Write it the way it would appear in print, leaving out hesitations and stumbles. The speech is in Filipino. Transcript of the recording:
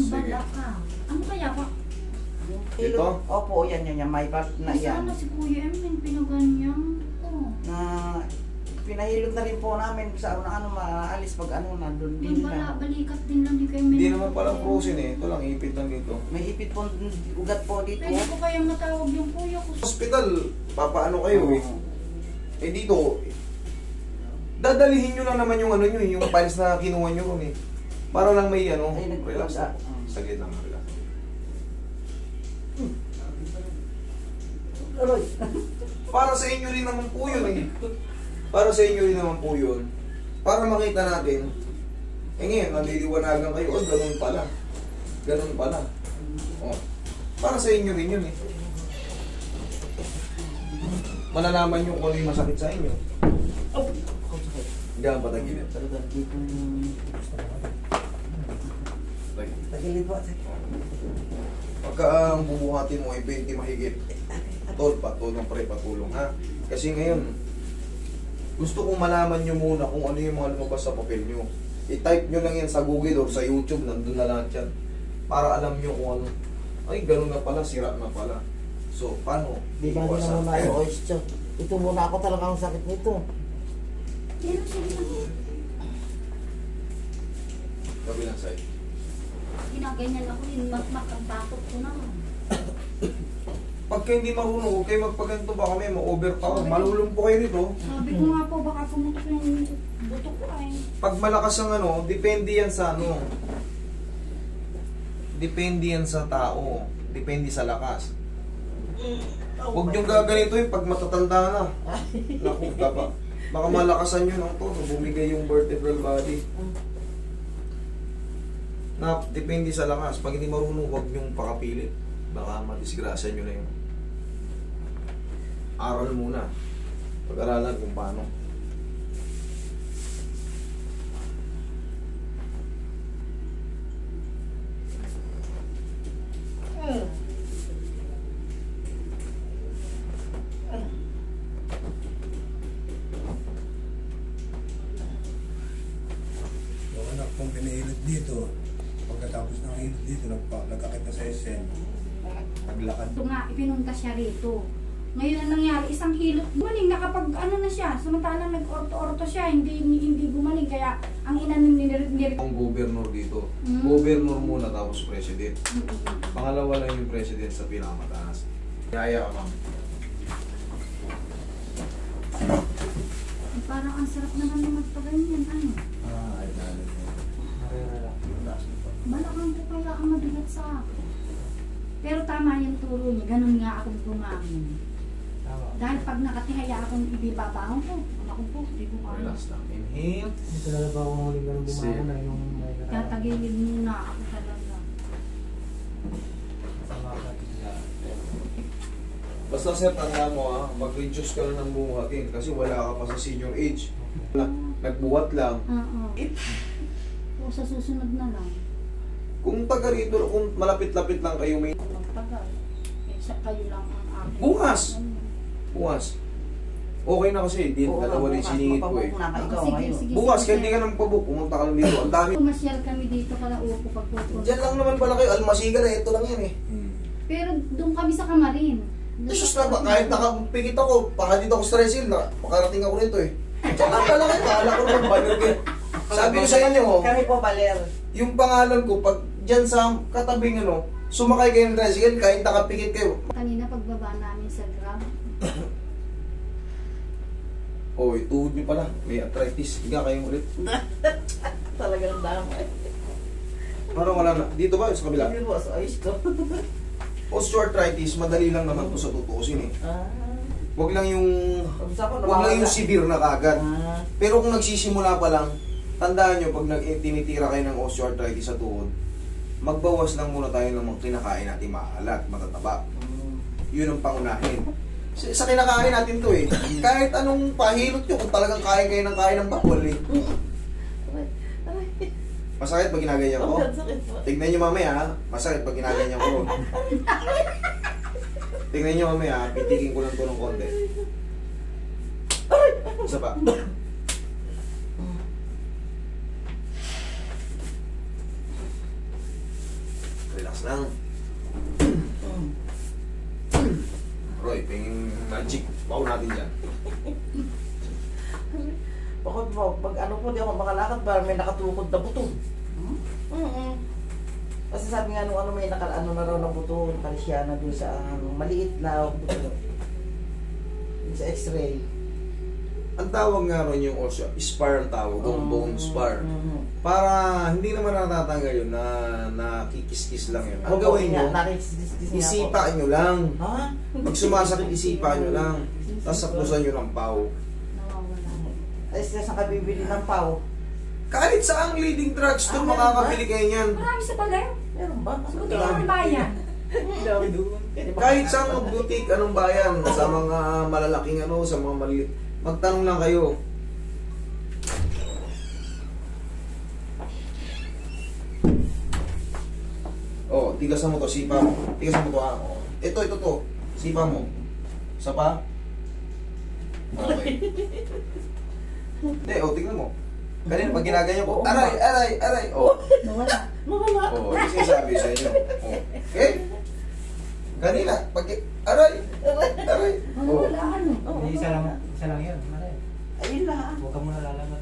Sige. bala ka. Ano kaya pa? Ito? Opo, yan, may part na yan. Sana si Kuya Emin pinaganyan ko. Na pinahilot na rin po namin sa ano maalis pag ano nandun May din bala, na. balikat din lang ni Kuya Emin. Hindi naman palang frozen eh. Ito lang, ipit lang dito. May ipit po, ugat po dito. Pwede ko kayang matawag yung kuya ko. Hospital, papaano kayo eh. Eh dito, dadalihin nyo lang naman yung ano nyo eh, yung files na kinuha nyo ron eh. Para lang may ano, Ay, relax. ah. Saglit lang, relax. Aroy. Para sa inyo rin naman po yun eh. Para sa inyo rin naman po yun. Para makita natin, eh ngayon, naliliwanagan kayo, oh, ganun pala. Ganun pala. Oh. Para sa inyo rin yun eh. Malalaman nyo kung ano yung masakit sa inyo. Oh. Hindi ka patagilid. Talaga dito. Tagilid po. Pagka ang bubuhatin mo ay 20 mahigit. Tol, patulong pre, patulong ha. Kasi ngayon, gusto kong malaman nyo muna kung ano yung mga lumabas sa papel nyo. I-type nyo lang yan sa Google or sa YouTube, nandun na lahat yan. Para alam nyo kung ano. Ay, ganun na pala, sira na pala. So, paano? Di ba din na muna yung oyster? Ito muna ako talaga ang sakit nito. Pero sige na. Kabilang side. Ginaganyan ako yun, ang takot ko naman. Pagka hindi marunong, huwag kayo magpaganto ba kami, ma-overpower. Malulong po kayo nito. Sabi ko nga po, baka pumutok yung buto ko ay. Pag malakas ang ano, depende yan sa ano. Depende yan sa tao. Depende sa lakas. Huwag niyong gaganito yung pag matatanda na. Naku, ba? Baka malakasan nyo ng todo, bumigay yung vertebral body. Na, depende sa lakas. Pag hindi marunong, huwag niyong pakapilit. Baka madisgrasya nyo na yun. Aral muna. Pag-aralan kung paano. Yung anak kong pinahilot dito, pagkatapos ng hilot dito, nagkakit na sa SN. Naglakad. Ito nga, ipinunta siya rito. Ngayon ang nangyari, isang hilot gumaling, nakapag ano na siya, samantalang nag-orto-orto siya, hindi gumaling, kaya ang inanin nirit. Ang gobernur dito. Gobernur muna tapos president. Pangalawa lang yung president sa pinakamataas. Yaya ka, ma'am. Parang ang sarap naman na magpaganyan, ano. Ay, nalit niya. Malakang po kaya ang mabigat sa akin. Pero tama yung turo niya, ganun nga akong bumangon. Dahil pag nakatihaya akong ibibabangon ko, ako po, hindi ko kaya. Relax lang. Inhale. Hindi talaga ba akong huling ganun bumangon na yung may Tatagilid muna ako talaga. Sama ka tigla. Basta sir, tandaan mo mag-reduce ka na ng buhatin kasi wala ka pa sa senior age. Nagbuhat lang. Oo. O sa susunod na lang. Kung taga rito, kung malapit-lapit lang kayo may... Magtagal. Eh, sa kayo lang ang akin. Bukas! Bukas. Okay na kasi, di dalawa na yung siningit ko eh. Bukas, kaya hindi ka nang pabook, pumunta ka lang dito. Ang dami. Pumasyal kami dito kala upo pagpupunta. Diyan lang naman pala kayo, Almasiga na, ito lang yan eh. Pero doon kami sa Kamarin. Jesus na ba, kahit nakapikit ako, pakadito ako sa resil, makarating ako nito eh. Diyan lang pala kayo, kala ko naman banner kayo. Sabi ko sa inyo, Kami po, Baler. yung pangalan ko, pag dyan sa katabing ano, sumakay kayo ng tricycle, kahit nakapikit kayo. Kanina pagbaba namin sa Grab. Oh, tuhod niyo pala, may arthritis. Higa kayo ulit. Talagang damay. Parang wala na. Dito ba? Sa kabila? Hindi po, sa ayos ko. Osteoarthritis, madali lang naman to sa tutuusin eh. Wag lang yung Pagsa ko, wag lang yung severe na kagad. Ah. Pero kung nagsisimula pa lang, tandaan nyo pag tinitira kayo ng osteoarthritis sa tuhod, magbawas lang muna tayo ng mga kinakain natin maalat, matataba. Yun ang pangunahin. Sa kinakain natin to eh. Kahit anong pahilot nyo, kung talagang kain kayo ng kain ng bawal eh. Masakit pag ginaganyan ko? Tignan nyo mamaya ha. Masakit pag ginaganyan ko. Tignan nyo mamaya ha. Pitikin ko lang to ng konti. Isa pa. Relax lang. Roy, pingin magic. Pao natin dyan. Bakit po, pag ano po, di ako makalakad, parang may nakatukod na buto. Kasi sabi nga nung ano, may ano na raw na buto, nakalisya na dun sa maliit na buto. Dun sa x-ray. Ang tawag nga ron yung also, spar ang tawag, bone spar. Para hindi naman natatanggal yun, na nakikis-kis lang yun. Ang gawin nyo, isipa nyo lang. Ha? Pag sumasakit, isipa nyo lang. Tapos saklusan nyo ng pau. Nawawala. Ay, sila saan ka bibili ng pau? Kahit sa ang leading drugstore, meron makakabili kayo niyan. Marami sa bagay. Meron ba? Buti ko ng bayan. Dami doon. Kahit sa mga boutique, anong bayan, sa mga malalaking ano, sa mga maliit. Magtanong lang kayo. Oh, tigasan mo to, sipa mo. Tigasan mo to ha. Ito, to. Sipa mo. Isa pa. Okay. Hindi, tignan mo. Kanina, pag ginaganyan ko, aray. Oh, Nawala. oh, ito sinasabi sa inyo. Oh. Okay? Kanina, pag, aray. Oh. Nawala ano. Hindi, isa lang yun. Mare. Ayun lang. Huwag ka muna lalabas.